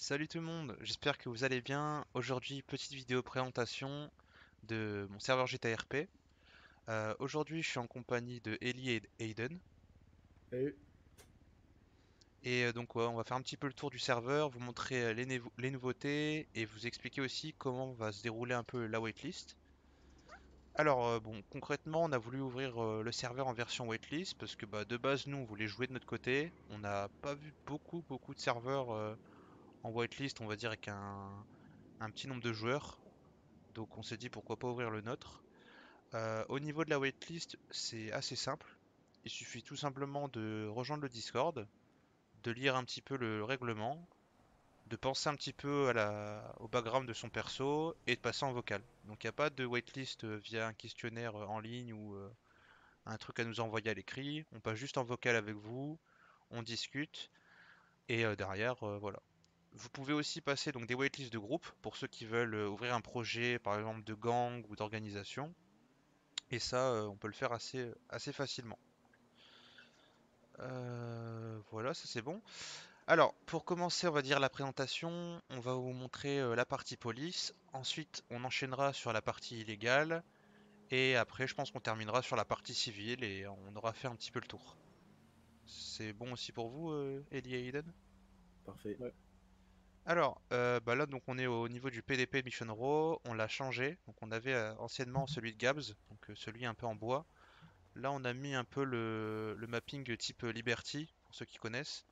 Salut tout le monde, j'espère que vous allez bien. Aujourd'hui, petite vidéo présentation de mon serveur GTRP. Aujourd'hui, je suis en compagnie de Ellie et Aiden. Et Donc, ouais, on va faire un petit peu le tour du serveur, vous montrer les nouveautés et vous expliquer aussi comment va se dérouler un peu la waitlist. Alors, bon, concrètement, on a voulu ouvrir le serveur en version waitlist parce que de base, nous, on voulait jouer de notre côté. On n'a pas vu beaucoup de serveurs en waitlist, on va dire, avec un petit nombre de joueurs. Donc on s'est dit pourquoi pas ouvrir le nôtre. Au niveau de la waitlist, c'est assez simple. Il suffit tout simplement de rejoindre le Discord, de lire un petit peu le règlement, de penser un petit peu au background de son perso et de passer en vocal. Donc il n'y a pas de waitlist via un questionnaire en ligne ou un truc à nous envoyer à l'écrit. On passe juste en vocal avec vous, on discute et derrière, voilà. Vous pouvez aussi passer donc des waitlists de groupe pour ceux qui veulent ouvrir un projet, par exemple de gang ou d'organisation. Et ça, on peut le faire assez facilement. Voilà, ça c'est bon. Alors, pour commencer, on va dire la présentation, on va vous montrer la partie police. Ensuite, on enchaînera sur la partie illégale. Et après, je pense qu'on terminera sur la partie civile et on aura fait un petit peu le tour. C'est bon aussi pour vous, Ellie et Aiden? parfait. Ouais. Alors, là, donc on est au niveau du PDP Mission Row. On l'a changé. Donc, on avait anciennement celui de Gabs, donc celui un peu en bois. Là, on a mis un peu le mapping type Liberty, pour ceux qui connaissent.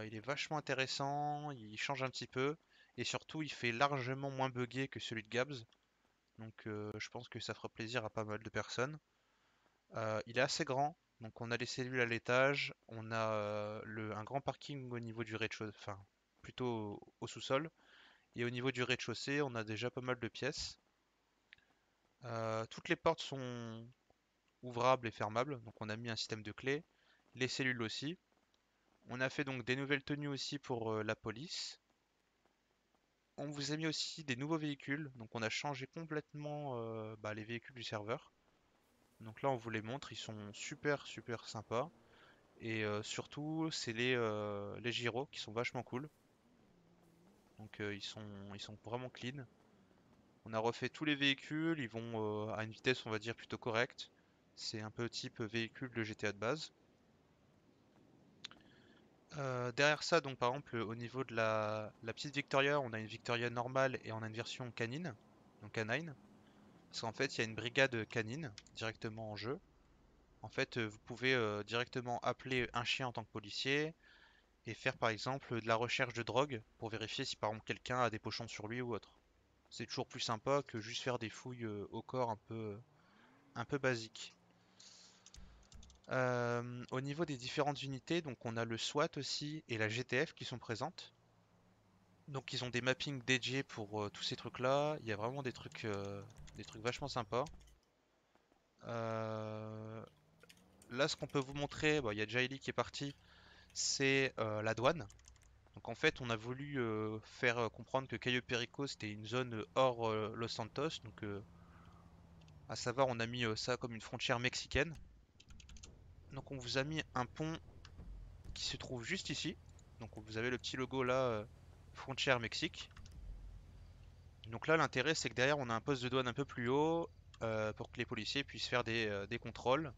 Il est vachement intéressant, il change un petit peu, et surtout, il fait largement moins buggé que celui de Gabs. Donc, je pense que ça fera plaisir à pas mal de personnes. Il est assez grand, donc on a les cellules à l'étage, on a un grand parking au niveau du rez-de-chaussée, enfin, plutôt au sous-sol. Et au niveau du rez-de-chaussée, on a déjà pas mal de pièces. Toutes les portes sont ouvrables et fermables, donc on a mis un système de clés. Les cellules aussi. On a fait donc des nouvelles tenues aussi pour la police. On vous a mis aussi des nouveaux véhicules, donc on a changé complètement les véhicules du serveur. Donc là on vous les montre, ils sont super sympas. Et surtout c'est les gyros qui sont vachement cool. Donc ils sont vraiment clean. On a refait tous les véhicules, ils vont à une vitesse on va dire plutôt correcte. C'est un peu type véhicule de GTA de base. Derrière ça, donc par exemple, au niveau de la petite Victoria, on a une Victoria normale et on a une version canine, donc canine. Parce qu'en fait, il y a une brigade canine directement en jeu. En fait, vous pouvez directement appeler un chien en tant que policier et faire par exemple de la recherche de drogue pour vérifier si par exemple quelqu'un a des pochons sur lui ou autre. C'est toujours plus sympa que juste faire des fouilles au corps un peu basiques. Au niveau des différentes unités, donc on a le SWAT aussi et la GTF qui sont présentes. Donc ils ont des mappings dédiés pour tous ces trucs-là. Il y a vraiment des trucs vachement sympas. Euh, Là, ce qu'on peut vous montrer, il y a déjà Ellie qui est parti, c'est la douane. Donc en fait, on a voulu faire comprendre que Cayo Perico c'était une zone hors Los Santos. Donc à savoir, on a mis ça comme une frontière mexicaine. Donc on vous a mis un pont qui se trouve juste ici. Donc vous avez le petit logo là, frontière Mexique. Donc là, l'intérêt, c'est que derrière, on a un poste de douane un peu plus haut pour que les policiers puissent faire des contrôles.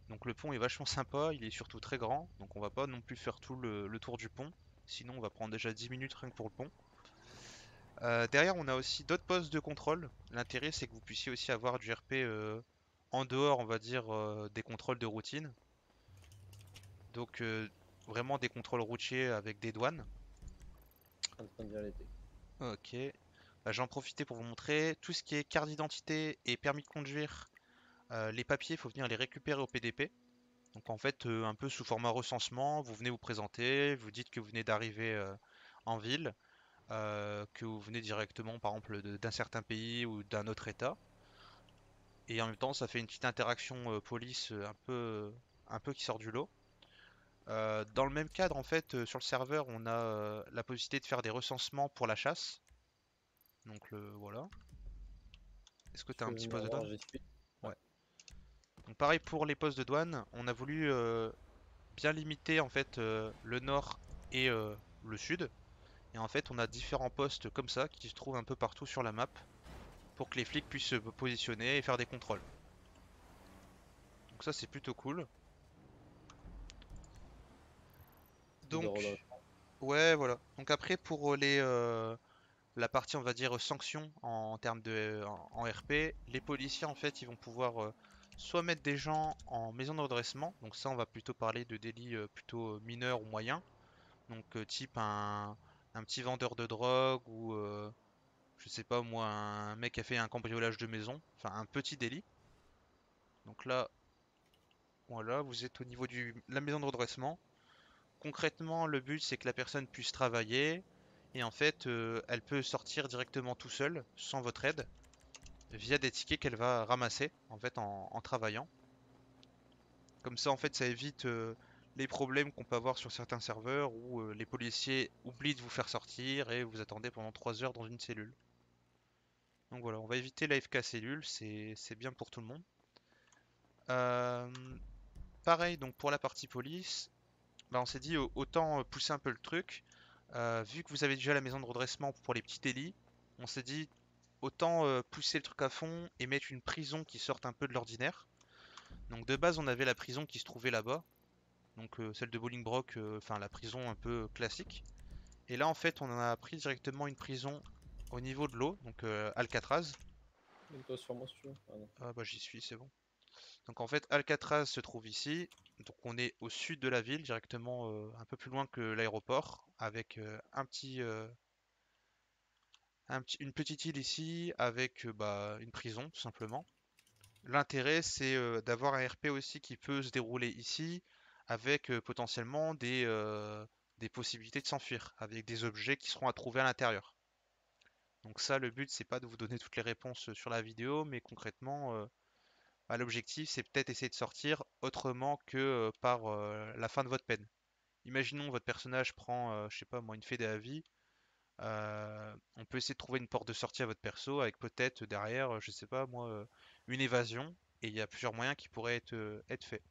Donc le pont est vachement sympa, il est surtout très grand, donc on va pas non plus faire tout le tour du pont, sinon on va prendre déjà 10 minutes rien que pour le pont. Derrière, on a aussi d'autres postes de contrôle. L'intérêt, c'est que vous puissiez aussi avoir du RP en dehors, on va dire, des contrôles de routine. Donc vraiment des contrôles routiers avec des douanes. En train de dire l'été. Ok. J'en profitais pour vous montrer tout ce qui est carte d'identité et permis de conduire. Les papiers, il faut venir les récupérer au PDP. Donc en fait, un peu sous format recensement, vous venez vous présenter, vous dites que vous venez d'arriver en ville, que vous venez directement par exemple d'un certain pays ou d'un autre état. Et en même temps, ça fait une petite interaction police un peu qui sort du lot. Dans le même cadre, en fait, sur le serveur, on a la possibilité de faire des recensements pour la chasse. Donc voilà. Est-ce que Je tu as un peux petit venir poste de voir, douane? j'y suis. Ouais. Ouais. Donc pareil pour les postes de douane, on a voulu bien limiter en fait le nord et le sud. Et en fait, on a différents postes comme ça qui se trouvent un peu partout sur la map pour que les flics puissent se positionner et faire des contrôles. Donc ça, c'est plutôt cool. De Donc, redressement. ouais, voilà. Donc après, pour la partie, on va dire, sanctions en termes en RP, les policiers, en fait, ils vont pouvoir soit mettre des gens en maison de redressement. Donc ça, on va plutôt parler de délits plutôt mineurs ou moyens. Donc type un petit vendeur de drogue ou je sais pas moi, un mec qui a fait un cambriolage de maison, enfin un petit délit. Donc là, voilà, vous êtes au niveau de la maison de redressement. Concrètement, le but c'est que la personne puisse travailler et en fait, elle peut sortir directement tout seule, sans votre aide, via des tickets qu'elle va ramasser en fait en travaillant. Comme ça, en fait, ça évite les problèmes qu'on peut avoir sur certains serveurs où les policiers oublient de vous faire sortir et vous attendez pendant 3 heures dans une cellule. Donc voilà, on va éviter l'AFK cellule, c'est bien pour tout le monde. Euh, Pareil, donc pour la partie police, bah on s'est dit autant pousser un peu le truc. Vu que vous avez déjà la maison de redressement pour les petits délits, on s'est dit autant pousser le truc à fond et mettre une prison qui sorte un peu de l'ordinaire. Donc de base, on avait la prison qui se trouvait là-bas, donc celle de Bolingbroke, enfin la prison un peu classique. Et là, en fait, on en a pris directement une prison au niveau de l'eau, donc Alcatraz. Mets-toi sur moi si tu veux. Ah non. Ah bah j'y suis, c'est bon. Donc en fait, Alcatraz se trouve ici. Donc on est au sud de la ville, directement un peu plus loin que l'aéroport, avec une petite île ici, avec bah, une prison, tout simplement. L'intérêt, c'est d'avoir un RP aussi qui peut se dérouler ici, avec potentiellement des possibilités de s'enfuir, avec des objets qui seront à trouver à l'intérieur. Donc ça, le but, c'est pas de vous donner toutes les réponses sur la vidéo, mais concrètement, bah, l'objectif, c'est peut-être essayer de sortir autrement que par la fin de votre peine. Imaginons votre personnage prend, je sais pas moi, une fédé à vie. On peut essayer de trouver une porte de sortie à votre perso avec peut-être derrière, je sais pas moi, une évasion. Et il y a plusieurs moyens qui pourraient être faits.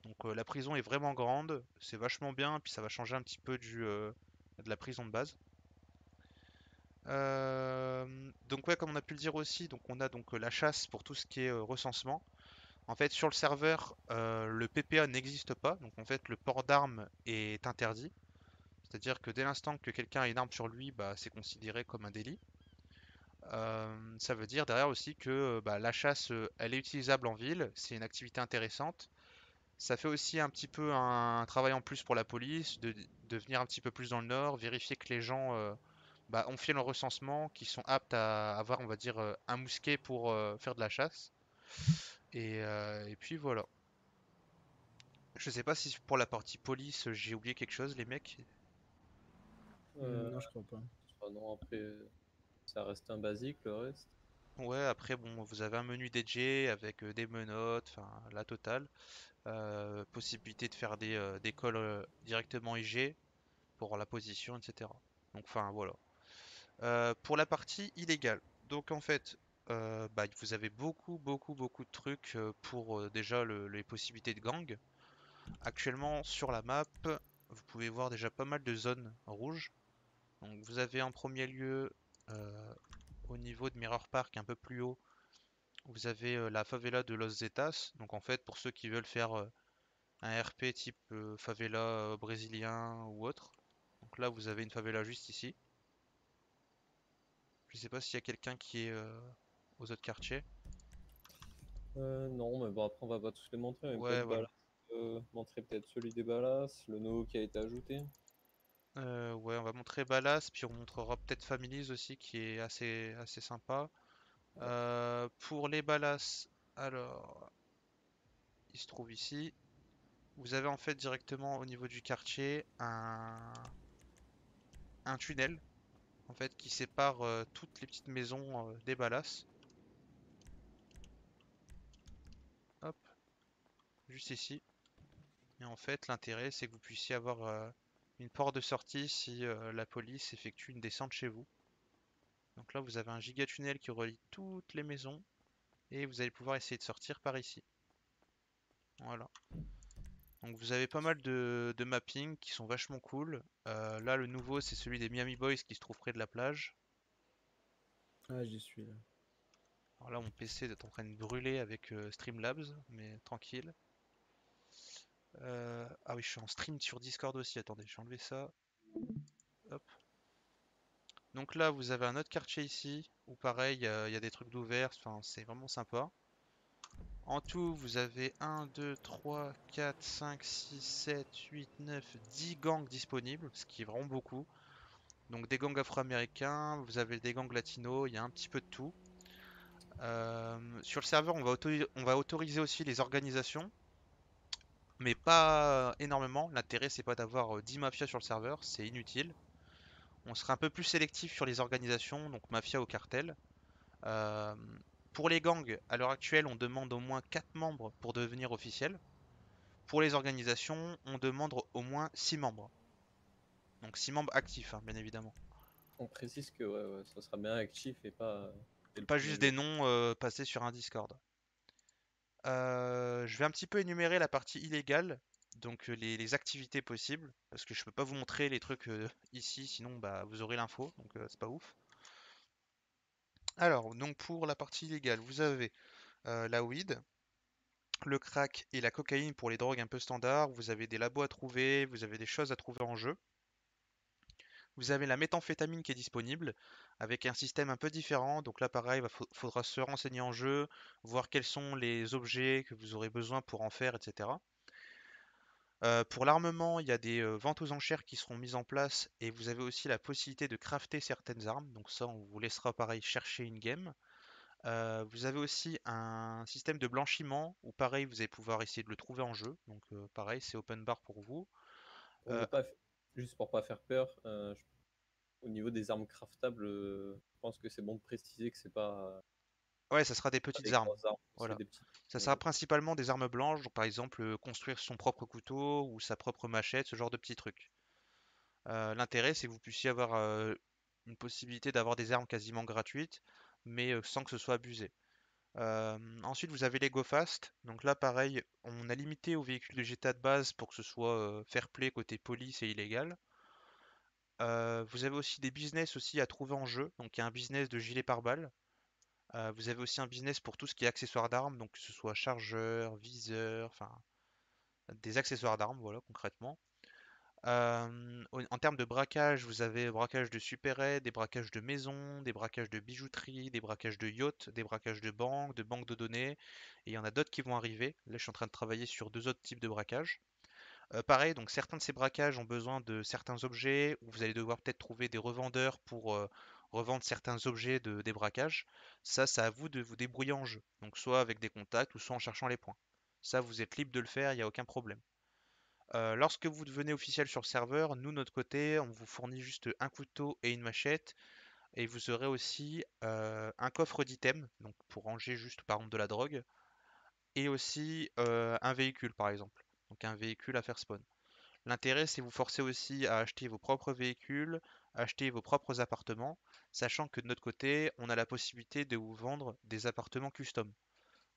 Donc la prison est vraiment grande, c'est vachement bien, puis ça va changer un petit peu de la prison de base. Donc ouais, comme on a pu le dire aussi, donc on a donc la chasse pour tout ce qui est recensement. En fait, sur le serveur, le PPA n'existe pas, donc en fait, le port d'armes est interdit. C'est-à-dire que dès l'instant que quelqu'un a une arme sur lui, bah, c'est considéré comme un délit. Ça veut dire derrière aussi que bah, la chasse, elle est utilisable en ville, c'est une activité intéressante. Ça fait aussi un petit peu un travail en plus pour la police, de venir un petit peu plus dans le nord, vérifier que les gens bah, ont fait leur recensement, qui sont aptes à avoir, on va dire, un mousquet pour faire de la chasse. Et puis voilà. Je sais pas si pour la partie police, j'ai oublié quelque chose, les mecs. Euh, Non, je crois pas. non, après, ça reste un basique le reste. Ouais, après, bon, vous avez un menu DJ avec des menottes, enfin, la totale. Possibilité de faire des calls directement IG pour la position, etc. Donc, enfin, voilà. Pour la partie illégale. Donc, en fait, bah, vous avez beaucoup de trucs pour déjà les possibilités de gang. Actuellement, sur la map, vous pouvez voir déjà pas mal de zones rouges. Donc vous avez en premier lieu euh, au niveau de Mirror Park un peu plus haut, vous avez la favela de Los Zetas. Donc en fait pour ceux qui veulent faire un RP type favela brésilien ou autre. Donc là vous avez une favela juste ici. Je sais pas s'il y a quelqu'un qui est aux autres quartiers. Non, mais bon, après, on va pas tous les montrer, mais Ouais peut-être voilà. Ballas. Montrer peut-être celui des Ballas, le nouveau qui a été ajouté. Ouais on va montrer Ballas, puis on montrera peut-être Families aussi qui est assez sympa. Ouais. Pour les Ballas, alors il se trouve ici. Vous avez en fait directement au niveau du quartier un tunnel en fait qui sépare toutes les petites maisons des Ballas. Hop, juste ici. Et en fait, l'intérêt c'est que vous puissiez avoir une porte de sortie si la police effectue une descente chez vous. Donc là, vous avez un giga tunnel qui relie toutes les maisons et vous allez pouvoir essayer de sortir par ici. Voilà. Donc vous avez pas mal de mappings qui sont vachement cool. Là, le nouveau, c'est celui des Miami Boys qui se trouve près de la plage. Ah, j'y suis là. Alors là, mon PC est en train de brûler avec Streamlabs, mais tranquille. Ah oui, je suis en stream sur Discord aussi. Attendez, je vais enlever ça. Hop. Donc là, vous avez un autre quartier ici, où pareil, il y a des trucs d'ouvert. Enfin, c'est vraiment sympa. En tout, vous avez 1, 2, 3, 4, 5, 6, 7, 8, 9, 10 gangs disponibles, ce qui est vraiment beaucoup. Donc des gangs afro-américains, vous avez des gangs latinos, il y a un petit peu de tout. Sur le serveur, on va autoriser aussi les organisations, mais pas énormément. L'intérêt, c'est pas d'avoir 10 mafias sur le serveur, c'est inutile. On sera un peu plus sélectif sur les organisations, donc mafia ou cartel. Euh, pour les gangs, à l'heure actuelle, on demande au moins 4 membres pour devenir officiel. Pour les organisations, on demande au moins 6 membres. Donc 6 membres actifs, hein, bien évidemment. On précise que ouais, ça sera bien actif et pas dès le Pas premier juste des jour. noms passés sur un Discord. Je vais un petit peu énumérer la partie illégale, donc les activités possibles, parce que je peux pas vous montrer les trucs ici, sinon bah, vous aurez l'info, donc c'est pas ouf. Alors, donc pour la partie illégale, vous avez la weed, le crack et la cocaïne pour les drogues un peu standards, vous avez des labos à trouver, vous avez des choses à trouver en jeu. Vous avez la méthamphétamine qui est disponible, avec un système un peu différent, donc là pareil, il faudra se renseigner en jeu, voir quels sont les objets que vous aurez besoin pour en faire, etc. Pour l'armement, il y a des ventes aux enchères qui seront mises en place et vous avez aussi la possibilité de crafter certaines armes. Donc ça, on vous laissera pareil chercher une game. Vous avez aussi un système de blanchiment où pareil, vous allez pouvoir essayer de le trouver en jeu. Donc pareil, c'est open bar pour vous. Pour ne Euh, pas, juste pour pas faire peur, au niveau des armes craftables, je pense que c'est bon de préciser que c'est ouais, ça sera des pas petites des armes. grosses armes, c'est Voilà. des petites. Ça sera Ok. principalement des armes blanches, donc par exemple construire son propre couteau ou sa propre machette, ce genre de petits trucs. L'intérêt, c'est que vous puissiez avoir une possibilité d'avoir des armes quasiment gratuites, mais sans que ce soit abusé. Ensuite, vous avez les Go Fast. Donc là, pareil, on a limité aux véhicules de GTA de base pour que ce soit fair play côté police et illégal. Vous avez aussi des business aussi à trouver en jeu. Donc il y a un business de gilet pare-balles. Vous avez aussi un business pour tout ce qui est accessoires d'armes, donc que ce soit chargeur, viseur, enfin des accessoires d'armes, voilà concrètement. En termes de braquage, vous avez braquage de supérettes, des braquages de maisons, des braquages de bijouterie, des braquages de yachts, des braquages de banques de données. Et il y en a d'autres qui vont arriver. Là, je suis en train de travailler sur deux autres types de braquages. Pareil, donc certains de ces braquages ont besoin de certains objets, où vous allez devoir peut-être trouver des revendeurs pour revendre certains objets des braquages. Ça, c'est à vous de vous débrouiller en jeu. Donc soit avec des contacts ou soit en cherchant les points. Ça, vous êtes libre de le faire, il n'y a aucun problème. Lorsque vous devenez officiel sur le serveur, nous, de notre côté, on vous fournit juste un couteau et une machette. Et vous aurez aussi un coffre d'items, donc pour ranger juste par exemple de la drogue. Et aussi un véhicule par exemple. Donc un véhicule à faire spawn. L'intérêt, c'est vous forcer aussi à acheter vos propres véhicules, acheter vos propres appartements, sachant que de notre côté, on a la possibilité de vous vendre des appartements custom.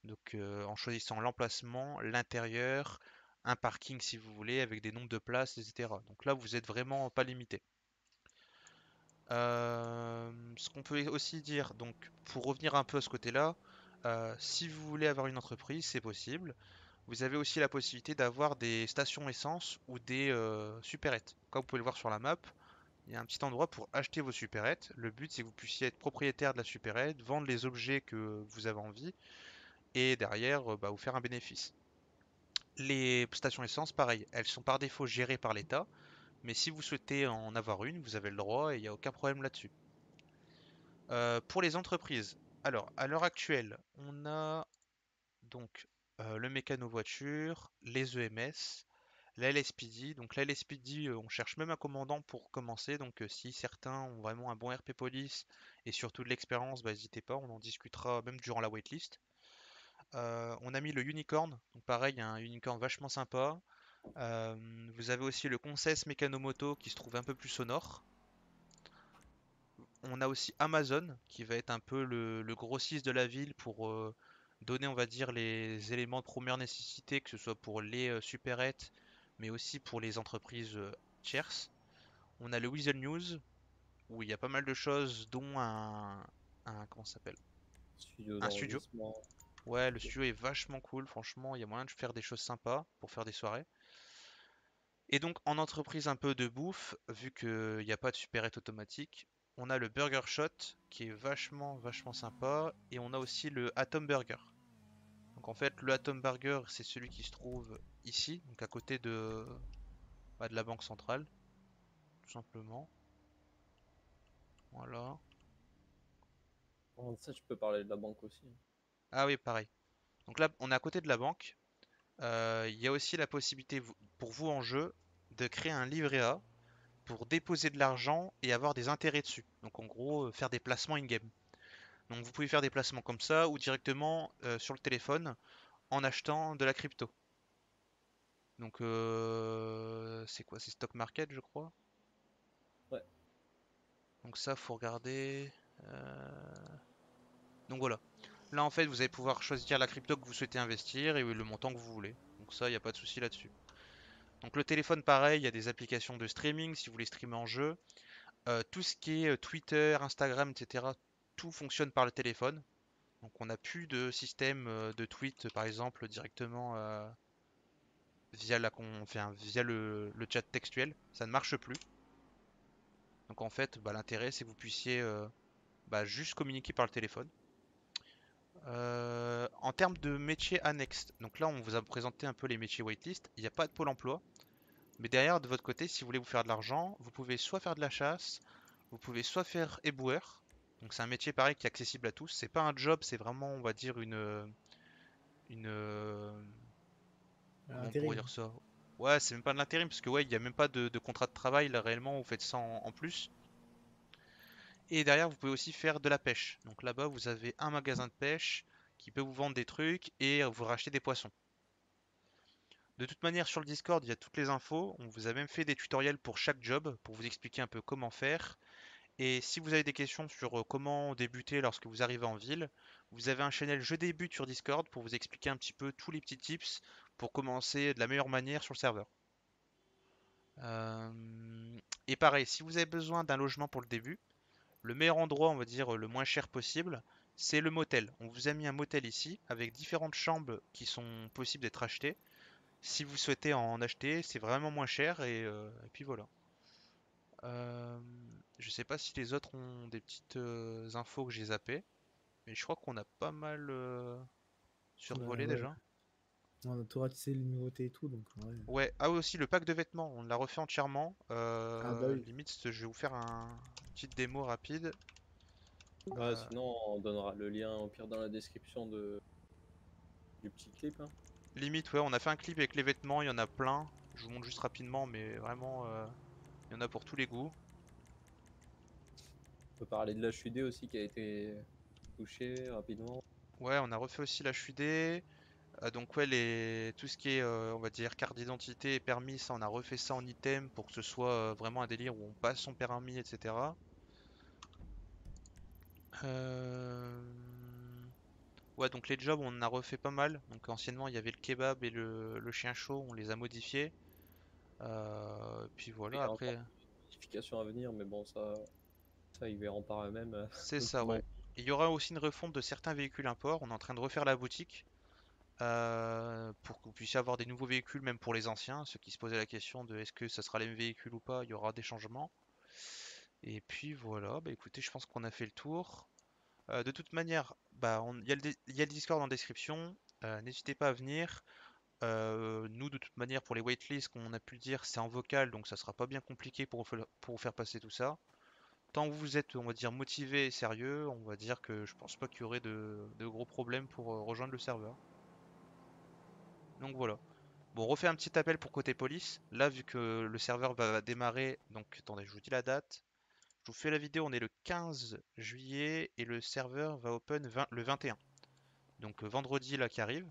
Donc en choisissant l'emplacement, l'intérieur, un parking si vous voulez, avec des nombres de places, etc. Donc là, vous êtes vraiment pas limité. Ce qu'on peut aussi dire, donc pour revenir un peu à ce côté-là, si vous voulez avoir une entreprise, c'est possible. Vous avez aussi la possibilité d'avoir des stations essence ou des supérettes. Comme vous pouvez le voir sur la map, il y a un petit endroit pour acheter vos supérettes. Le but, c'est que vous puissiez être propriétaire de la supérette, vendre les objets que vous avez envie, et derrière, bah, vous faire un bénéfice. Les stations essence, pareil, elles sont par défaut gérées par l'État, mais si vous souhaitez en avoir une, vous avez le droit et il n'y a aucun problème là-dessus. Pour les entreprises, alors à l'heure actuelle, on a donc le mécano voiture, les EMS, la LSPD. Donc la LSPD, on cherche même un commandant pour commencer. Donc si certains ont vraiment un bon RP police et surtout de l'expérience, bah, n'hésitez pas, on en discutera même durant la waitlist. On a mis le unicorn, donc pareil, un unicorn vachement sympa. Euh, Vous avez aussi le Concess Mécanomoto qui se trouve un peu plus au nord. On a aussi Amazon qui va être un peu le grossiste de la ville pour donner, on va dire, les éléments de première nécessité, que ce soit pour les supérettes, mais aussi pour les entreprises tierces. On a le Weasel News, où il y a pas mal de choses, dont comment ça s'appelle? Studio Un studio. d'enregistrement. Ouais, le Ok. studio est vachement cool, franchement, il y a moyen de faire des choses sympas pour faire des soirées. Et donc en entreprise un peu de bouffe, vu qu'il n'y a pas de supérette automatique, on a le Burger Shot qui est vachement sympa et on a aussi le Atom Burger. Donc en fait le Atom Burger c'est celui qui se trouve ici, donc à côté de la banque centrale, tout simplement. Voilà. En ça, je peux parler de la banque aussi. Ah oui pareil. Donc là on est à côté de la banque. Il y a aussi la possibilité pour vous en jeu de créer un livret A pour déposer de l'argent et avoir des intérêts dessus. Donc en gros faire des placements in-game. Donc vous pouvez faire des placements comme ça ou directement sur le téléphone en achetant de la crypto. Donc c'est quoi? C'est stock market je crois. Ouais. Donc ça faut regarder. Euh, Donc voilà. Là en fait vous allez pouvoir choisir la crypto que vous souhaitez investir et le montant que vous voulez. Donc ça il n'y a pas de souci là-dessus. Donc le téléphone pareil, il y a des applications de streaming si vous voulez streamer en jeu. Tout ce qui est Twitter, Instagram, etc. Tout fonctionne par le téléphone. Donc on n'a plus de système de tweet par exemple directement enfin, via le chat textuel, ça ne marche plus. Donc en fait, bah, l'intérêt c'est que vous puissiez bah, juste communiquer par le téléphone. En termes de métiers annexes, donc là on vous a présenté un peu les métiers waitlist, il n'y a pas de pôle emploi, mais derrière de votre côté, si vous voulez vous faire de l'argent, vous pouvez soit faire de la chasse, vous pouvez soit faire éboueur. Donc c'est un métier pareil qui est accessible à tous. C'est pas un job, c'est vraiment on va dire une comment on pourrait Intérim. dire ça? Ouais, c'est même pas de l'intérim, parce que ouais, il n'y a même pas de contrat de travail, là réellement, vous faites ça en plus. Et derrière, vous pouvez aussi faire de la pêche. Donc là-bas, vous avez un magasin de pêche qui peut vous vendre des trucs et vous racheter des poissons. De toute manière, sur le Discord, il y a toutes les infos. On vous a même fait des tutoriels pour chaque job, pour vous expliquer un peu comment faire. Et si vous avez des questions sur comment débuter lorsque vous arrivez en ville, vous avez un channel Je débute sur Discord pour vous expliquer un petit peu tous les petits tips pour commencer de la meilleure manière sur le serveur. Et pareil, si vous avez besoin d'un logement pour le début, le meilleur endroit, on va dire le moins cher possible, c'est le motel. On vous a mis un motel ici avec différentes chambres qui sont possibles d'être achetées. Si vous souhaitez en acheter, c'est vraiment moins cher et puis voilà. Euh, je sais pas si les autres ont des petites infos que j'ai zappées, mais je crois qu'on a pas mal Bah survolé ouais. déjà. On a tout ratisser les nouveautés et tout, donc ouais. Ouais, ah oui aussi le pack de vêtements, on l'a refait entièrement. Ah bah oui. Limite, je vais vous faire une petite démo rapide. Ouais, Euh, sinon, on donnera le lien au pire dans la description du petit clip, hein. Limite, ouais, on a fait un clip avec les vêtements, il y en a plein. Je vous montre juste rapidement, mais vraiment, il y en a pour tous les goûts. On peut parler de l'HUD aussi qui a été touché rapidement. Ouais, on a refait aussi la HUD. Donc ouais, tout ce qui est, on va dire, carte d'identité et permis, ça, on a refait ça en item pour que ce soit vraiment un délire où on passe son permis, etc. Euh, Ouais, donc les jobs, on en a refait pas mal. Donc anciennement, il y avait le kebab et le chien chaud, on les a modifiés. Puis Il voilà, y a encore après, des modifications à venir, mais bon, ça ils verront par eux-mêmes c'est le ça, ouais. moment. Il y aura aussi une refonte de certains véhicules import. On est en train de refaire la boutique pour que vous puissiez avoir des nouveaux véhicules, même pour les anciens. Ceux qui se posaient la question de est-ce que ça sera les mêmes véhicules ou pas, il y aura des changements. Et puis voilà, bah écoutez, je pense qu'on a fait le tour. De toute manière, bah, il y a le Discord en description. N'hésitez pas à venir. Nous, de toute manière, pour les waitlists, comme on a pu le dire, c'est en vocal, donc ça sera pas bien compliqué pour vous faire passer tout ça. Tant que vous êtes, on va dire, motivé et sérieux, on va dire que je pense pas qu'il y aurait de gros problèmes pour rejoindre le serveur. Donc voilà. Bon, on refait un petit appel pour côté police. Là, vu que le serveur va démarrer, donc attendez, je vous dis la date. Je vous fais la vidéo, on est le 15 juillet et le serveur va open le 21. Donc vendredi là qui arrive.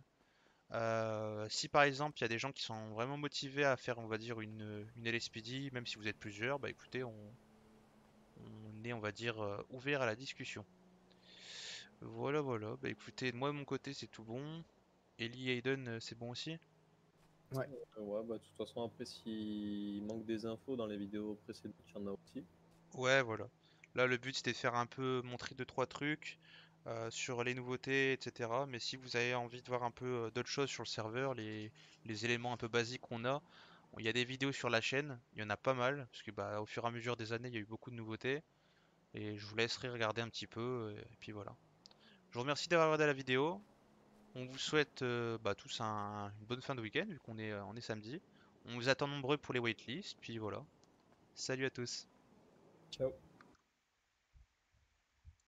Si par exemple il y a des gens qui sont vraiment motivés à faire, on va dire, une LSPD, même si vous êtes plusieurs, bah écoutez, on est, on va dire, ouvert à la discussion. Voilà, voilà. Bah écoutez, moi de mon côté c'est tout bon. Ellie et Aiden, c'est bon aussi? Ouais. Ouais, bah, de toute façon, après, s'il manque des infos dans les vidéos précédentes, il y en a aussi. Ouais, voilà. Là, le but c'était de faire un peu montrer deux trois trucs sur les nouveautés, etc. Mais si vous avez envie de voir un peu d'autres choses sur le serveur, les éléments un peu basiques qu'on a, il y a des vidéos sur la chaîne, il y en a pas mal, parce que bah, au fur et à mesure des années, il y a eu beaucoup de nouveautés. Et je vous laisserai regarder un petit peu, et puis voilà. Je vous remercie d'avoir regardé la vidéo. On vous souhaite bah, tous une bonne fin de week-end, vu on est samedi. On vous attend nombreux pour les waitlists, puis voilà. Salut à tous. Ciao.